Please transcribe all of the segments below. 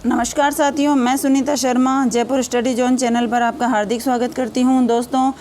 नमस्कार साथियों, मैं Sunita Sharma Jaipur study zone channel पर आपका हार्दिक स्वागत करती हूं। दोस्तों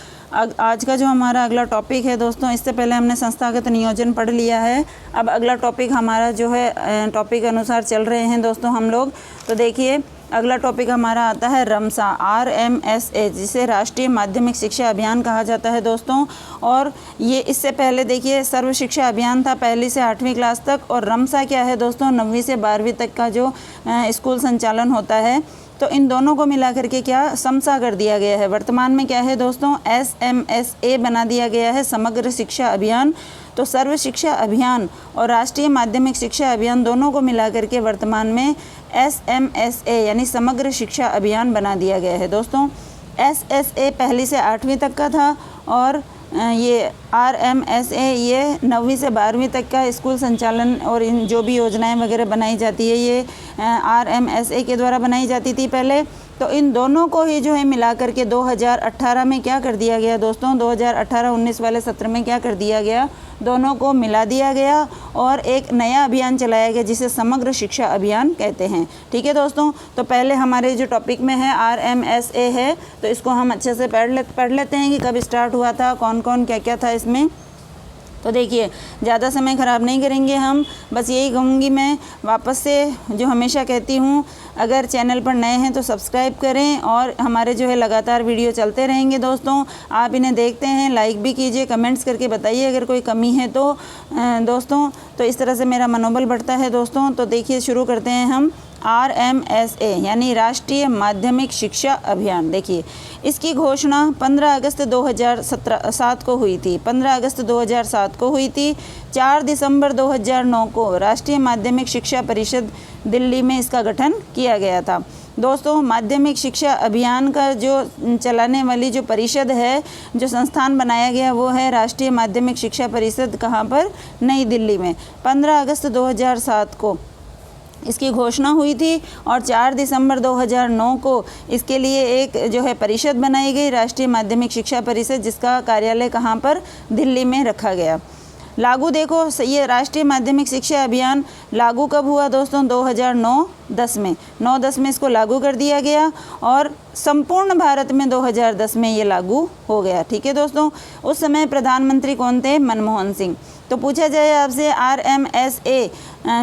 आज का जो हमारा अगला टॉपिक है दोस्तों, इससे पहले हमने संस्थागत नियोजन पढ़ लिया है। अब अगला टॉपिक हमारा जो है टॉपिक अनुसार चल रहे हैं दोस्तों हम लोग। तो देखिए अगला टॉपिक हमारा आता है रमसा RMSA, जिसे राष्ट्रीय माध्यमिक शिक्षा अभियान कहा जाता है दोस्तों। और ये इससे पहले देखिए सर्व शिक्षा अभियान था 1ली से 8वीं क्लास तक, और रमसा क्या है दोस्तों 9वीं से 12वीं तक का जो स्कूल संचालन होता है। तो इन दोनों को मिला करके क्या समसा कर दिया गया है। वर्तमान में क्या है दोस्तों SMSA बना दिया गया है, समग्र शिक्षा अभियान। तो सर्व शिक्षा अभियान और राष्ट्रीय माध्यमिक शिक्षा अभियान दोनों को मिला करके वर्तमान में SMSA यानी समग्र शिक्षा अभियान बना दिया गया है दोस्तों। SSA 1ली से 8वीं तक का था, और ये RMSA ये 9वीं से 12वीं तक का स्कूल संचालन और इन जो भी योजनाएं वगैरह बनाई जाती है ये RMSA के द्वारा बनाई जाती थी पहले। तो इन दोनों को ही जो है मिला करके 2018 में क्या कर दिया गया दोस्तों, 2018-19 वाले सत्र में क्या कर दिया गया, दोनों को मिला दिया गया और एक नया अभियान चलाया गया जिसे समग्र शिक्षा अभियान कहते हैं। ठीक है दोस्तों, तो पहले हमारे जो टॉपिक में है RMSA है, तो इसको हम अच्छे से पढ़ लेते हैं कि कब स्टार्ट हुआ था, कौन कौन क्या क्या था इसमें। तो देखिए ज़्यादा समय ख़राब नहीं करेंगे हम, बस यही कहूँगी मैं वापस से जो हमेशा कहती हूँ, अगर चैनल पर नए हैं तो सब्सक्राइब करें और हमारे जो है लगातार वीडियो चलते रहेंगे दोस्तों। आप इन्हें देखते हैं, लाइक भी कीजिए, कमेंट्स करके बताइए अगर कोई कमी है तो दोस्तों। तो इस तरह से मेरा मनोबल बढ़ता है दोस्तों। तो देखिए शुरू करते हैं हम RMSA यानी राष्ट्रीय माध्यमिक शिक्षा अभियान। देखिए इसकी घोषणा 15 अगस्त 2007 को हुई थी। 15 अगस्त 2007 को हुई थी। 4 दिसंबर 2009 को राष्ट्रीय माध्यमिक शिक्षा परिषद दिल्ली में इसका गठन किया गया था। दोस्तों माध्यमिक शिक्षा अभियान का जो चलाने वाली जो परिषद है, जो संस्थान बनाया गया वो है राष्ट्रीय माध्यमिक शिक्षा परिषद। कहाँ पर? नई दिल्ली में। 15 अगस्त 2007 को इसकी घोषणा हुई थी और 4 दिसंबर 2009 को इसके लिए एक जो है परिषद बनाई गई, राष्ट्रीय माध्यमिक शिक्षा परिषद, जिसका कार्यालय कहाँ पर? दिल्ली में रखा गया। लागू देखो ये राष्ट्रीय माध्यमिक शिक्षा अभियान लागू कब हुआ दोस्तों? 2009-10 में। 9-10 में इसको लागू कर दिया गया और संपूर्ण भारत में 2010 में ये लागू हो गया। ठीक है दोस्तों। उस समय प्रधानमंत्री कौन थे? मनमोहन सिंह। तो पूछा जाए आपसे RMSA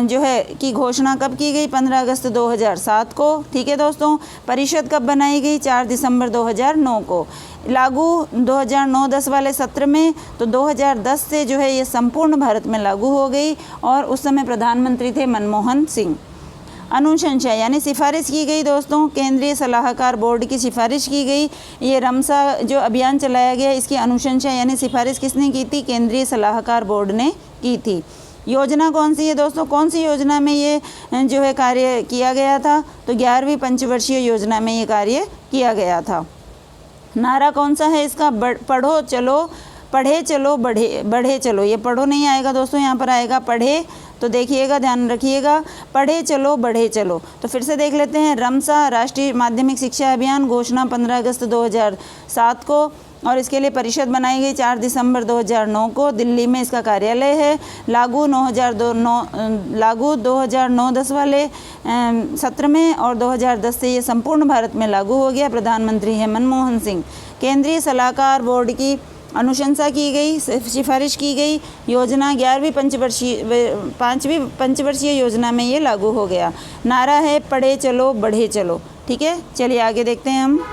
जो है की घोषणा कब की गई? 15 अगस्त 2007 को। ठीक है दोस्तों। परिषद कब बनाई गई? 4 दिसंबर 2009 को। लागू 2009-10 वाले सत्र में। तो 2010 से जो है ये संपूर्ण भारत में लागू हो गई और उस समय प्रधानमंत्री थे मनमोहन सिंह। अनुशंसा यानी सिफारिश की गई दोस्तों, केंद्रीय सलाहकार बोर्ड की सिफारिश की गई। ये रमसा जो अभियान चलाया गया इसकी अनुशंसा यानी सिफारिश किसने की थी? केंद्रीय सलाहकार बोर्ड ने की थी। योजना कौन सी है दोस्तों? कौन सी योजना में ये जो है कार्य किया गया था? तो 11वीं पंचवर्षीय योजना में ये कार्य किया गया था। नारा कौन सा है इसका? पढ़ो चलो, पढ़े चलो, बढ़े चलो। ये पढ़ो नहीं आएगा दोस्तों, यहाँ पर आएगा पढ़े। तो देखिएगा, ध्यान रखिएगा, पढ़े चलो बढ़े चलो। तो फिर से देख लेते हैं। रमसा राष्ट्रीय माध्यमिक शिक्षा अभियान, घोषणा 15 अगस्त 2007 को, और इसके लिए परिषद बनाई गई 4 दिसंबर 2009 को। दिल्ली में इसका कार्यालय है। लागू 2009-10 वाले सत्र में और 2010 से ये संपूर्ण भारत में लागू हो गया। प्रधानमंत्री है मनमोहन सिंह। केंद्रीय सलाहकार बोर्ड की अनुशंसा की गई, सिफारिश की गई। योजना 5वीं पंचवर्षीय योजना में ये लागू हो गया। नारा है पढ़े चलो बढ़े चलो। ठीक है, चलिए आगे देखते हैं हम।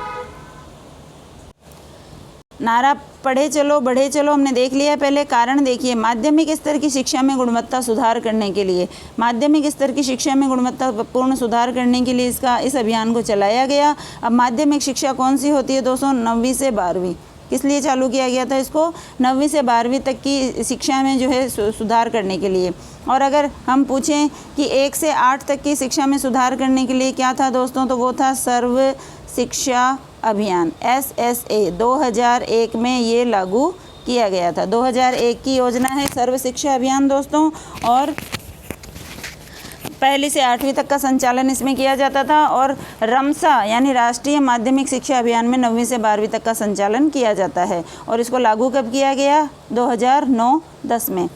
नारा पढ़े चलो बढ़े चलो हमने देख लिया। पहले कारण देखिए, माध्यमिक स्तर की शिक्षा में गुणवत्ता सुधार करने के लिए, माध्यमिक स्तर की शिक्षा में गुणवत्तापूर्ण सुधार करने के लिए इस अभियान को चलाया गया। अब माध्यमिक शिक्षा कौन सी होती है दोस्तों? 9वीं से 12वीं। किस लिए चालू किया गया था इसको? 9वीं से 12वीं तक की शिक्षा में जो है सुधार करने के लिए। और अगर हम पूछें कि 1 से 8 तक की शिक्षा में सुधार करने के लिए क्या था दोस्तों, तो वो था सर्व शिक्षा अभियान SSA। 2001 में ये लागू किया गया था। 2001 की योजना है सर्व शिक्षा अभियान दोस्तों, और 1ली से 8वीं तक का संचालन इसमें किया जाता था। और रमसा यानी राष्ट्रीय माध्यमिक शिक्षा अभियान में 9वीं से 12वीं तक का संचालन किया जाता है। और इसको लागू कब किया गया? 2009-10 में।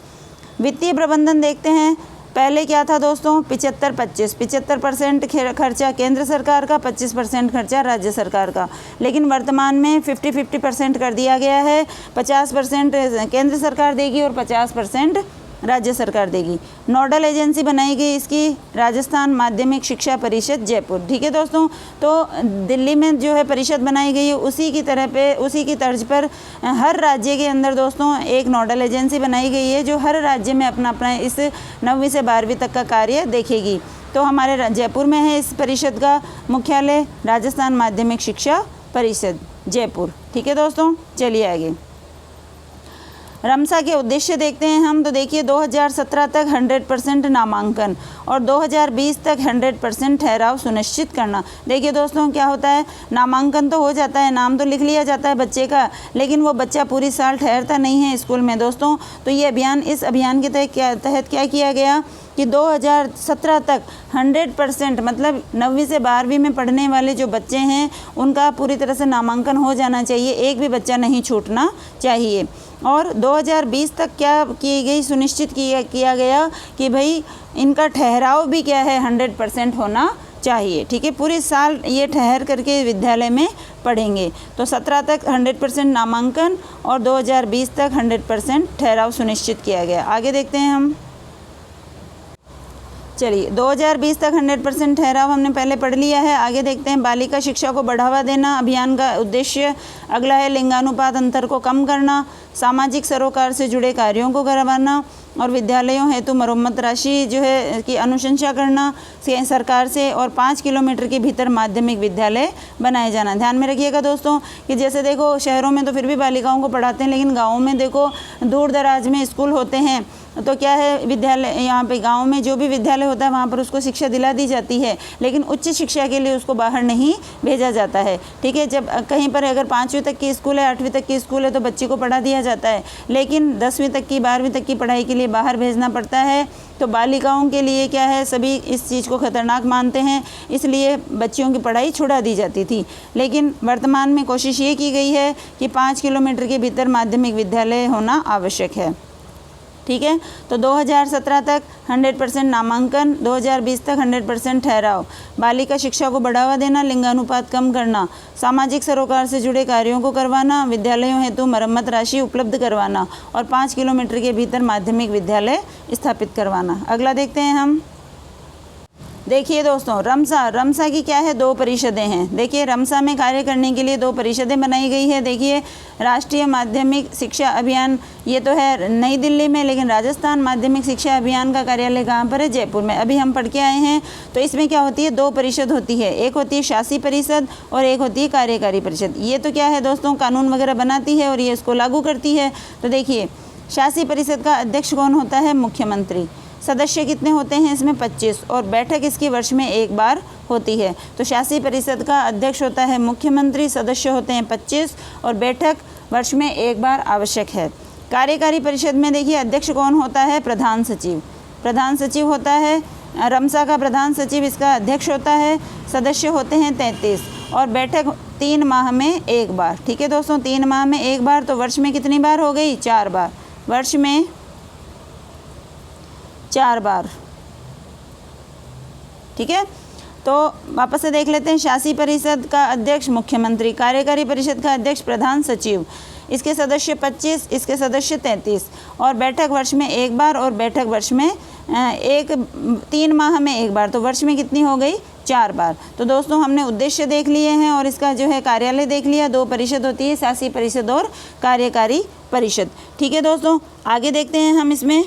वित्तीय प्रबंधन देखते हैं। पहले क्या था दोस्तों, 75% खर्चा केंद्र सरकार का, 25% खर्चा राज्य सरकार का। लेकिन वर्तमान में 50-50% कर दिया गया है, 50% केंद्र सरकार देगी और 50% राज्य सरकार देगी। नोडल एजेंसी बनाई गई इसकी राजस्थान माध्यमिक शिक्षा परिषद जयपुर। ठीक है दोस्तों, तो दिल्ली में जो है परिषद बनाई गई है, उसी की तर्ज पर हर राज्य के अंदर दोस्तों एक नोडल एजेंसी बनाई गई है, जो हर राज्य में अपना अपना इस 9वीं से 12वीं तक का कार्य देखेगी। तो हमारे जयपुर में है इस परिषद का मुख्यालय, राजस्थान माध्यमिक शिक्षा परिषद जयपुर। ठीक है दोस्तों, चलिए आगे। रमसा के उद्देश्य देखते हैं हम। तो देखिए 2017 तक 100% नामांकन और 2020 तक 100% ठहराव सुनिश्चित करना। देखिए दोस्तों क्या होता है, नामांकन तो हो जाता है, नाम तो लिख लिया जाता है बच्चे का, लेकिन वो बच्चा पूरी साल ठहरता नहीं है स्कूल में दोस्तों। तो ये अभियान, इस अभियान के तहत क्या किया गया कि 2017 तक 100% मतलब 9वीं से 12वीं में पढ़ने वाले जो बच्चे हैं उनका पूरी तरह से नामांकन हो जाना चाहिए, एक भी बच्चा नहीं छूटना चाहिए। और 2020 तक क्या की गई, सुनिश्चित किया गया कि भाई इनका ठहराव भी क्या है 100% होना चाहिए। ठीक है, पूरे साल ये ठहर करके विद्यालय में पढ़ेंगे। तो 17 तक 100% नामांकन और 2020 तक 100% ठहराव सुनिश्चित किया गया। आगे देखते हैं हम। चलिए 2020 तक 100% ठहराव हमने पहले पढ़ लिया है। आगे देखते हैं, बालिका शिक्षा को बढ़ावा देना अभियान का उद्देश्य। अगला है लिंगानुपात अंतर को कम करना, सामाजिक सरोकार से जुड़े कार्यों को करवाना और विद्यालयों हेतु मरम्मत राशि जो है की अनुशंसा करना सरकार से, और 5 किलोमीटर के भीतर माध्यमिक विद्यालय बनाए जाना। ध्यान में रखिएगा दोस्तों कि जैसे देखो शहरों में तो फिर भी बालिकाओं को पढ़ाते हैं, लेकिन गाँवों में देखो दूर दराज में स्कूल होते हैं, तो क्या है विद्यालय, यहाँ पे गांव में जो भी विद्यालय होता है वहाँ पर उसको शिक्षा दिला दी जाती है, लेकिन उच्च शिक्षा के लिए उसको बाहर नहीं भेजा जाता है। ठीक है, जब कहीं पर अगर 5वीं तक की स्कूल है, 8वीं तक की स्कूल है तो बच्चे को पढ़ा दिया जाता है, लेकिन 10वीं तक की 12वीं तक की पढ़ाई के लिए बाहर भेजना पड़ता है। तो बालिकाओं के लिए क्या है, सभी इस चीज़ को खतरनाक मानते हैं, इसलिए बच्चियों की पढ़ाई छुड़ा दी जाती थी। लेकिन वर्तमान में कोशिश ये की गई है कि 5 किलोमीटर के भीतर माध्यमिक विद्यालय होना आवश्यक है। ठीक है, तो 2017 तक 100% नामांकन, 2020 तक 100% ठहराव, बालिका शिक्षा को बढ़ावा देना, लिंगानुपात कम करना, सामाजिक सरोकार से जुड़े कार्यों को करवाना, विद्यालयों हेतु मरम्मत राशि उपलब्ध करवाना और 5 किलोमीटर के भीतर माध्यमिक विद्यालय स्थापित करवाना। अगला देखते हैं हम। देखिए दोस्तों, रमसा की क्या है, 2 परिषदें हैं। देखिए रमसा में कार्य करने के लिए 2 परिषदें बनाई गई है। देखिए राष्ट्रीय माध्यमिक शिक्षा अभियान, ये तो है नई दिल्ली में, लेकिन राजस्थान माध्यमिक शिक्षा अभियान का कार्यालय कहाँ पर है, जयपुर में। अभी हम पढ़ के आए हैं। तो इसमें क्या होती है, 2 परिषद होती है, एक होती है शासी परिषद और एक होती है कार्यकारी परिषद। ये तो क्या है दोस्तों, कानून वगैरह बनाती है और ये इसको लागू करती है। तो देखिए शासी परिषद का अध्यक्ष कौन होता है, मुख्यमंत्री। सदस्य कितने होते हैं इसमें, 25, और बैठक इसकी वर्ष में एक बार होती है। तो शासी परिषद का अध्यक्ष होता है मुख्यमंत्री, सदस्य होते हैं 25 और बैठक वर्ष में एक बार आवश्यक है। कार्यकारी परिषद में देखिए अध्यक्ष कौन होता है, प्रधान सचिव। प्रधान सचिव होता है रमसा का प्रधान सचिव, इसका अध्यक्ष होता है। सदस्य होते हैं 33 और बैठक 3 माह में एक बार। ठीक है दोस्तों, 3 माह में एक बार, तो वर्ष में कितनी बार हो गई, 4 बार। वर्ष में 4 बार। ठीक है, तो वापस से देख लेते हैं। शासी परिषद का अध्यक्ष मुख्यमंत्री, कार्यकारी परिषद का अध्यक्ष प्रधान सचिव, इसके सदस्य 25, इसके सदस्य 33 और बैठक वर्ष में एक बार और बैठक वर्ष में 3 माह में एक बार। तो वर्ष में कितनी हो गई, 4 बार। तो दोस्तों हमने उद्देश्य देख लिए हैं और इसका जो है कार्यालय देख लिया। 2 परिषद होती है, शासी परिषद और कार्यकारी परिषद। ठीक है दोस्तों, आगे देखते हैं हम इसमें।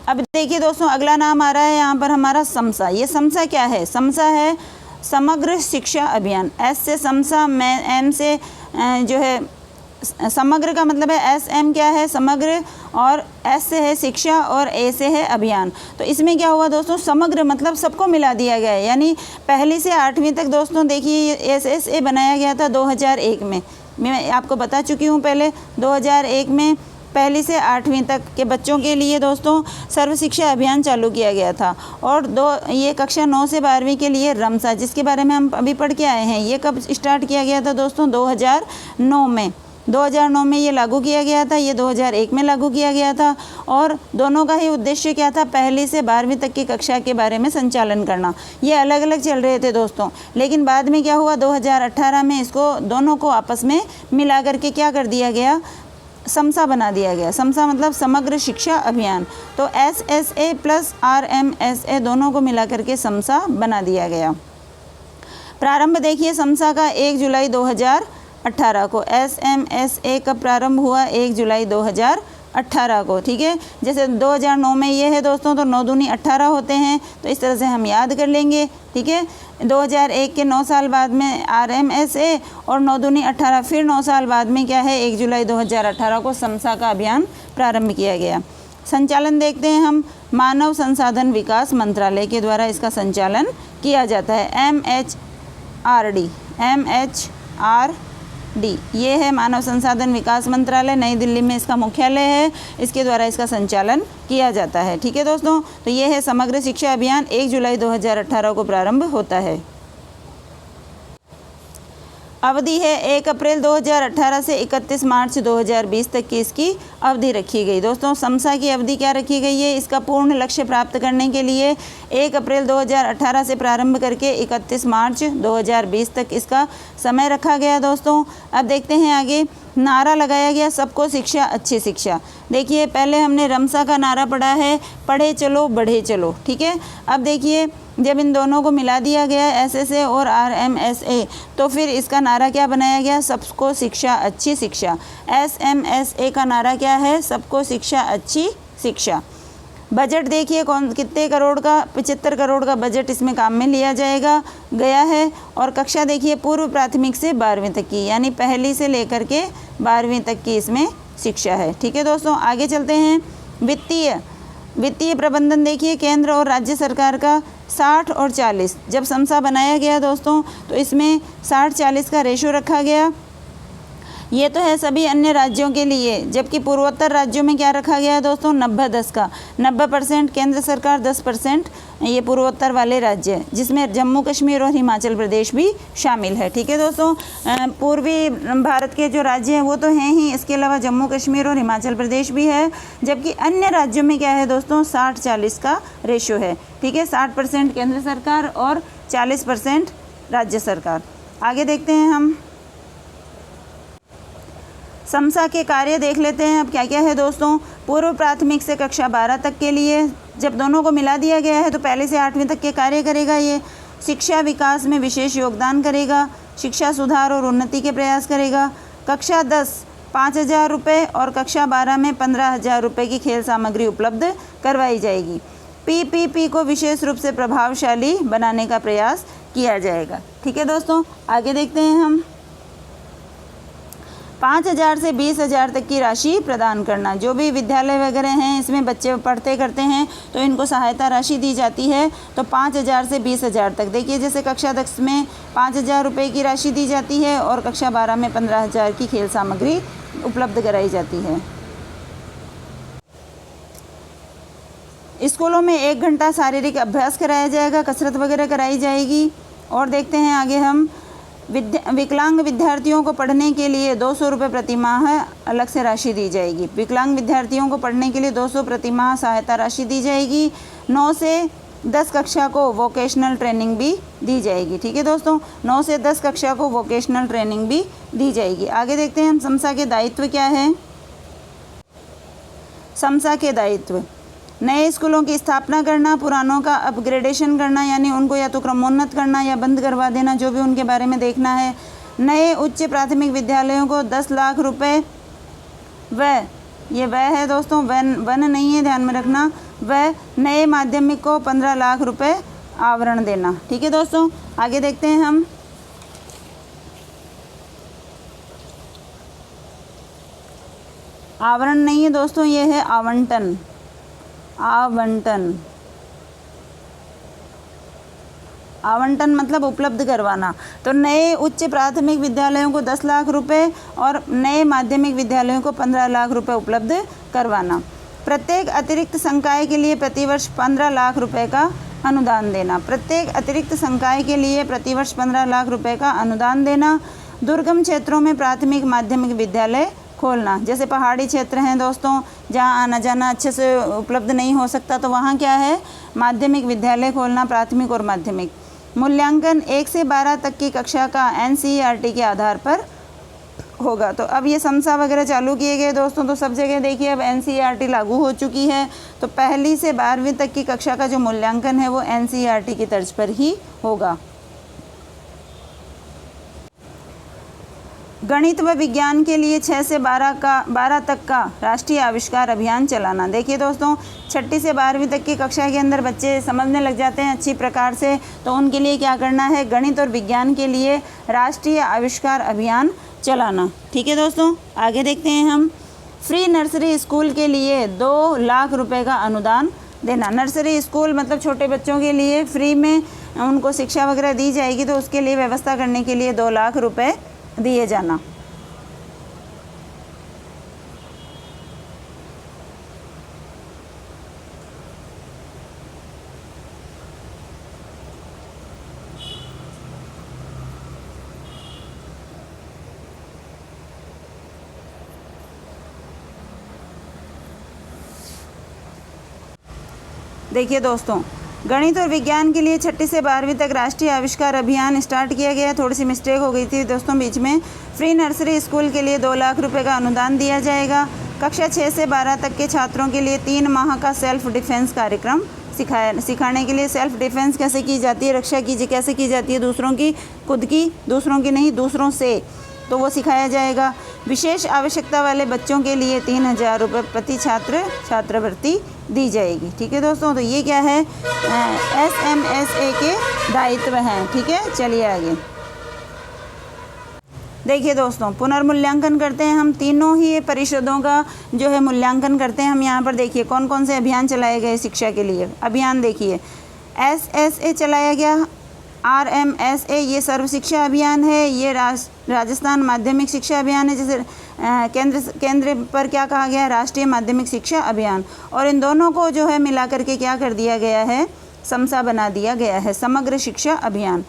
अब देखिए दोस्तों, अगला नाम आ रहा है यहाँ पर हमारा समसा। ये समसा क्या है, समसा है समग्र शिक्षा अभियान। एस से समसा, एम से जो है समग्र का मतलब है, SM क्या है, समग्र, और S से है शिक्षा और A से है अभियान। तो इसमें क्या हुआ दोस्तों, समग्र मतलब सबको मिला दिया गया है, यानी 1 से 8वीं तक। दोस्तों देखिए SSA बनाया गया था 2001 में, मैं आपको बता चुकी हूँ पहले। 2001 में 1 से 8वीं तक के बच्चों के लिए दोस्तों सर्व शिक्षा अभियान चालू किया गया था। और ये कक्षा 9 से 12वीं के लिए रमसा, जिसके बारे में हम अभी पढ़ के आए हैं, ये कब स्टार्ट किया गया था दोस्तों, 2009 में। 2009 में ये लागू किया गया था, ये 2001 में लागू किया गया था और दोनों का ही उद्देश्य क्या था, पहली से 12वीं तक की कक्षा के बारे में संचालन करना। ये अलग अलग चल रहे थे दोस्तों, लेकिन बाद में क्या हुआ, 2018 में इसको दोनों को आपस में मिला करके क्या कर दिया गया, समसा बना दिया गया। समसा मतलब समग्र शिक्षा अभियान। तो SSA प्लस RMSA दोनों को मिला करके समसा बना दिया गया। प्रारंभ देखिए समसा का 1 जुलाई 2018 को। SMSA कब प्रारंभ हुआ, 1 जुलाई 2018 को। ठीक है, जैसे 2009 में ये है दोस्तों, तो 9 दूनी 18 होते हैं, तो इस तरह से हम याद कर लेंगे। ठीक है, 2001 के 9 साल बाद में RMSA और 9 दूनी 18, फिर 9 साल बाद में क्या है, 1 जुलाई 2018 को समसा का अभियान प्रारंभ किया गया। संचालन देखते हैं हम, मानव संसाधन विकास मंत्रालय के द्वारा इसका संचालन किया जाता है। MHRD ये है मानव संसाधन विकास मंत्रालय, नई दिल्ली में इसका मुख्यालय है, इसके द्वारा इसका संचालन किया जाता है। ठीक है दोस्तों, तो ये है समग्र शिक्षा अभियान, 1 जुलाई 2018 को प्रारंभ होता है। अवधि है 1 अप्रैल 2018 से 31 मार्च 2020 तक की इसकी अवधि रखी गई। दोस्तों समसा की अवधि क्या रखी गई है, इसका पूर्ण लक्ष्य प्राप्त करने के लिए 1 अप्रैल 2018 से प्रारंभ करके 31 मार्च 2020 तक इसका समय रखा गया। दोस्तों अब देखते हैं आगे, नारा लगाया गया सबको शिक्षा अच्छी शिक्षा। देखिए पहले हमने रमसा का नारा पढ़ा है, पढ़े चलो बढ़े चलो। ठीक है, अब देखिए जब इन दोनों को मिला दिया गया SSA और RMSA, तो फिर इसका नारा क्या बनाया गया, सबको शिक्षा अच्छी शिक्षा। SMSA का नारा क्या है, सबको शिक्षा अच्छी शिक्षा। बजट देखिए कौन कितने करोड़ का, 75 करोड़ का बजट इसमें काम में लिया जाएगा गया है। और कक्षा देखिए पूर्व प्राथमिक से 12वीं तक की, यानी पहली से लेकर के 12वीं तक की इसमें शिक्षा है। ठीक है दोस्तों, आगे चलते हैं। वित्तीय प्रबंधन देखिए केंद्र और राज्य सरकार का 60 और 40। जब समसा बनाया गया दोस्तों, तो इसमें 60-40 का रेशो रखा गया। ये तो है सभी अन्य राज्यों के लिए, जबकि पूर्वोत्तर राज्यों में क्या रखा गया है दोस्तों, 90-10 का। 90% केंद्र सरकार, 10% ये पूर्वोत्तर वाले राज्य, जिसमें जम्मू कश्मीर और हिमाचल प्रदेश भी शामिल है। ठीक है दोस्तों, पूर्वी भारत के जो राज्य हैं वो तो हैं ही, इसके अलावा जम्मू कश्मीर और हिमाचल प्रदेश भी है, जबकि अन्य राज्यों में क्या है दोस्तों, 60-40 का रेशो है। ठीक है, 60% केंद्र सरकार और 40% राज्य सरकार। आगे देखते हैं हम, समसा के कार्य देख लेते हैं अब क्या क्या है दोस्तों। पूर्व प्राथमिक से कक्षा 12 तक के लिए जब दोनों को मिला दिया गया है, तो पहले से 8वीं तक के कार्य करेगा। ये शिक्षा विकास में विशेष योगदान करेगा, शिक्षा सुधार और उन्नति के प्रयास करेगा। कक्षा 10 5,000 रुपये और कक्षा 12 में 15,000 रुपये की खेल सामग्री उपलब्ध करवाई जाएगी। PPP को विशेष रूप से प्रभावशाली बनाने का प्रयास किया जाएगा। ठीक है दोस्तों, आगे देखते हैं हम, 5,000 से 20,000 तक की राशि प्रदान करना। जो भी विद्यालय वगैरह हैं इसमें बच्चे पढ़ते करते हैं, तो इनको सहायता राशि दी जाती है। तो 5,000 से 20,000 तक देखिए, जैसे कक्षा 10 में 5,000 रुपये की राशि दी जाती है और कक्षा 12 में 15,000 की खेल सामग्री उपलब्ध कराई जाती है। स्कूलों में 1 घंटा शारीरिक अभ्यास कराया जाएगा, कसरत वगैरह कराई जाएगी। और देखते हैं आगे हम, विकलांग विद्यार्थियों को पढ़ने के लिए 200 रुपये प्रति माह अलग से राशि दी जाएगी। विकलांग विद्यार्थियों को पढ़ने के लिए 200 प्रति माह सहायता राशि दी जाएगी। 9 से 10 कक्षा को वोकेशनल ट्रेनिंग भी दी जाएगी। ठीक है दोस्तों, 9 से 10 कक्षा को वोकेशनल ट्रेनिंग भी दी जाएगी। आगे देखते हैं हम, समसा के दायित्व क्या है। समसा के दायित्व, नए स्कूलों की स्थापना करना, पुरानों का अपग्रेडेशन करना, यानी उनको या तो क्रमोन्नत करना या बंद करवा देना, जो भी उनके बारे में देखना है। नए उच्च प्राथमिक विद्यालयों को 10 लाख रुपए, ये वह है दोस्तों, वन नहीं है, ध्यान में रखना। वह नए माध्यमिक को 15 लाख रुपए आवरण देना। ठीक है दोस्तों, आगे देखते हैं हम, आवरण नहीं है दोस्तों, ये है आवंटन। आवंटन मतलब उपलब्ध करवाना। तो नए उच्च प्राथमिक विद्यालयों को 10 लाख रुपए और नए माध्यमिक विद्यालयों को 15 लाख रुपए उपलब्ध करवाना। प्रत्येक अतिरिक्त संकाय के लिए प्रतिवर्ष 15 लाख रुपए का अनुदान देना। प्रत्येक अतिरिक्त संकाय के लिए प्रतिवर्ष 15 लाख रुपए का अनुदान देना। दुर्गम क्षेत्रों में प्राथमिक माध्यमिक विद्यालय खोलना, जैसे पहाड़ी क्षेत्र हैं दोस्तों जहाँ आना जाना अच्छे से उपलब्ध नहीं हो सकता, तो वहाँ क्या है माध्यमिक विद्यालय खोलना, प्राथमिक और माध्यमिक। मूल्यांकन 1 से 12 तक की कक्षा का NCERT के आधार पर होगा। तो अब ये समसा वगैरह चालू किए गए दोस्तों, तो सब जगह देखिए अब NCERT लागू हो चुकी है। तो पहली से 12वीं तक की कक्षा का जो मूल्यांकन है वो NCERT की तर्ज पर ही होगा। गणित व विज्ञान के लिए 6 से 12 तक का राष्ट्रीय आविष्कार अभियान चलाना। देखिए दोस्तों 6ठी से 12वीं तक की कक्षा के अंदर बच्चे समझने लग जाते हैं अच्छी प्रकार से, तो उनके लिए क्या करना है, गणित और विज्ञान के लिए राष्ट्रीय आविष्कार अभियान चलाना। ठीक है दोस्तों, आगे देखते हैं हम। फ्री नर्सरी स्कूल के लिए 2 लाख रुपए का अनुदान देना। नर्सरी स्कूल मतलब छोटे बच्चों के लिए फ्री में उनको शिक्षा वगैरह दी जाएगी, तो उसके लिए व्यवस्था करने के लिए 2 लाख रुपए दिए जाना। देखिए दोस्तों गणित और विज्ञान के लिए 6ठी से 12वीं तक राष्ट्रीय आविष्कार अभियान स्टार्ट किया गया। थोड़ी सी मिस्टेक हो गई थी दोस्तों बीच में। फ्री नर्सरी स्कूल के लिए 2 लाख रुपए का अनुदान दिया जाएगा। कक्षा 6 से 12 तक के छात्रों के लिए 3 माह का सेल्फ डिफेंस कार्यक्रम सिखाने के लिए। सेल्फ डिफेंस कैसे की जाती है, रक्षा कैसे की जाती है दूसरों की, खुद की, दूसरों की नहीं दूसरों से, तो वो सिखाया जाएगा। विशेष आवश्यकता वाले बच्चों के लिए 3000 रुपये प्रति छात्रवृत्ति दी जाएगी। ठीक है दोस्तों, तो ये क्या है SMSA के दायित्व हैं। ठीक है, चलिए आगे देखिए दोस्तों, पुनर्मूल्यांकन करते हैं हम। तीनों ही परिषदों का जो है मूल्यांकन करते हैं हम। यहाँ पर देखिए कौन कौन से अभियान चलाए गए शिक्षा के लिए। अभियान देखिए SSA चलाया गया, RMSA ये सर्व शिक्षा अभियान है, ये राजस्थान माध्यमिक शिक्षा अभियान है, जैसे केंद्र पर क्या कहा गया है, राष्ट्रीय माध्यमिक शिक्षा अभियान। और इन दोनों को जो है मिला करके क्या कर दिया गया है, समसा बना दिया गया है, समग्र शिक्षा अभियान।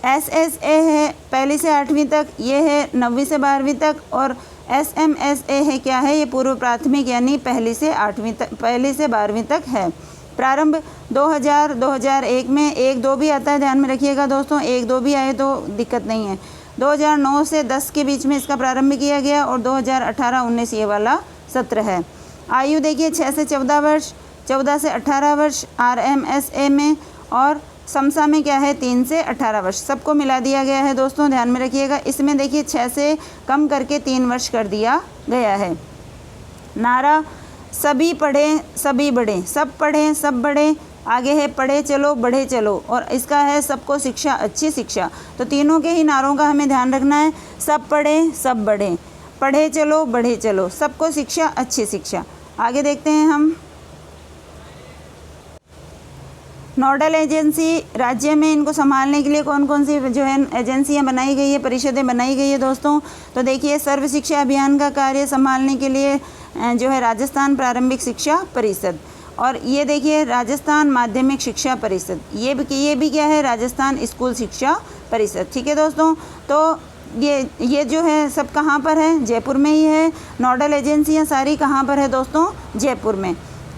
SSA है 1 से 8वीं तक, ये है 9वीं से 12वीं तक। और SMSA है क्या है, ये पूर्व प्राथमिक यानी 1 से 12वीं तक है। प्रारंभ 2001 में 1-2 भी आता है, ध्यान में रखिएगा दोस्तों, 1-2 भी आए तो दिक्कत नहीं है। 2009 से 10 के बीच में इसका प्रारंभ किया गया और 2018-19 ये वाला सत्र है। आयु देखिए 6 से 14 वर्ष, 14 से 18 वर्ष RMSA में, और समसा में क्या है 3 से 18 वर्ष, सबको मिला दिया गया है दोस्तों, ध्यान में रखिएगा। इसमें देखिए 6 से कम करके 3 वर्ष कर दिया गया है। नारा सभी पढ़ें सभी बढ़ें, सब पढ़ें सब बढ़ें। आगे है पढ़े चलो बढ़े चलो, और इसका है सबको शिक्षा अच्छी शिक्षा। तो तीनों के ही नारों का हमें ध्यान रखना है, सब पढ़ें सब बढ़ें, पढ़े चलो बढ़े चलो, सबको शिक्षा अच्छी शिक्षा। आगे देखते हैं हम। नोडल एजेंसी, राज्य में इनको संभालने के लिए कौन कौन सी जो है एजेंसियां बनाई गई है, परिषदें बनाई गई है दोस्तों। तो देखिए सर्व शिक्षा अभियान का कार्य संभालने के लिए जो है राजस्थान प्रारंभिक शिक्षा परिषद, और ये देखिए राजस्थान माध्यमिक शिक्षा परिषद, ये भी क्या है, राजस्थान स्कूल शिक्षा परिषद। ठीक है दोस्तों, तो ये जो है सब कहाँ पर है, जयपुर में ही है। नोडल एजेंसियाँ सारी कहाँ पर है दोस्तों, जयपुर में।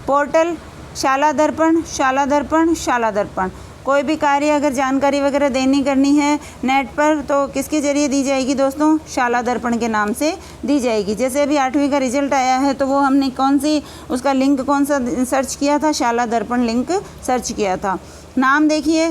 पोर्टल शाला दर्पण, शाला दर्पण, शाला दर्पण। कोई भी कार्य अगर जानकारी वगैरह देनी करनी है नेट पर तो किसके ज़रिए दी जाएगी दोस्तों, शाला दर्पण के नाम से दी जाएगी। जैसे अभी 8वीं का रिजल्ट आया है तो वो हमने कौन सी उसका लिंक कौन सा सर्च किया था, शाला दर्पण लिंक सर्च किया था। नाम देखिए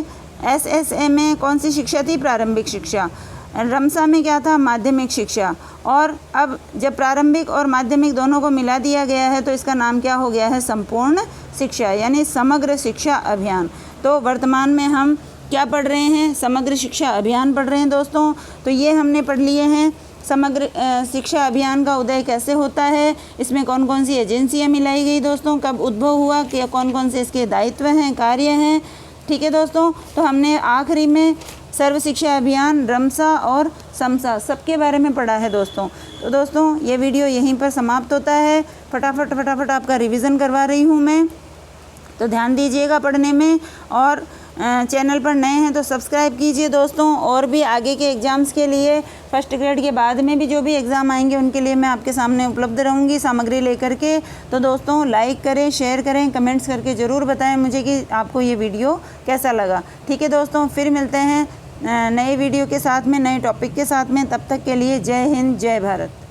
SSA में कौन सी शिक्षा थी, प्रारंभिक शिक्षा। रमसा में क्या था, माध्यमिक शिक्षा। और अब जब प्रारंभिक और माध्यमिक दोनों को मिला दिया गया है तो इसका नाम क्या हो गया है, संपूर्ण शिक्षा यानी समग्र शिक्षा अभियान। तो वर्तमान में हम क्या पढ़ रहे हैं, समग्र शिक्षा अभियान पढ़ रहे हैं दोस्तों। तो ये हमने पढ़ लिए हैं समग्र शिक्षा अभियान का उदय कैसे होता है, इसमें कौन कौन सी एजेंसियां मिलाई गई दोस्तों, कब उद्भव हुआ, कि कौन कौन से इसके दायित्व हैं, कार्य हैं। ठीक है दोस्तों, तो हमने आखिरी में सर्व शिक्षा अभियान, रमसा और समसा सबके बारे में पढ़ा है दोस्तों। तो दोस्तों ये वीडियो यहीं पर समाप्त होता है। फटाफट आपका रिवीजन करवा रही हूँ मैं। तो ध्यान दीजिएगा पढ़ने में। और चैनल पर नए हैं तो सब्सक्राइब कीजिए दोस्तों। और भी आगे के एग्ज़ाम्स के लिए फर्स्ट ग्रेड के बाद में भी जो भी एग्ज़ाम आएंगे उनके लिए मैं आपके सामने उपलब्ध रहूँगी सामग्री लेकर के। तो दोस्तों लाइक करें, शेयर करें, कमेंट्स करके ज़रूर बताएं मुझे कि आपको ये वीडियो कैसा लगा। ठीक है दोस्तों, फिर मिलते हैं नए वीडियो के साथ में, नए टॉपिक के साथ में। तब तक के लिए जय हिंद, जय भारत।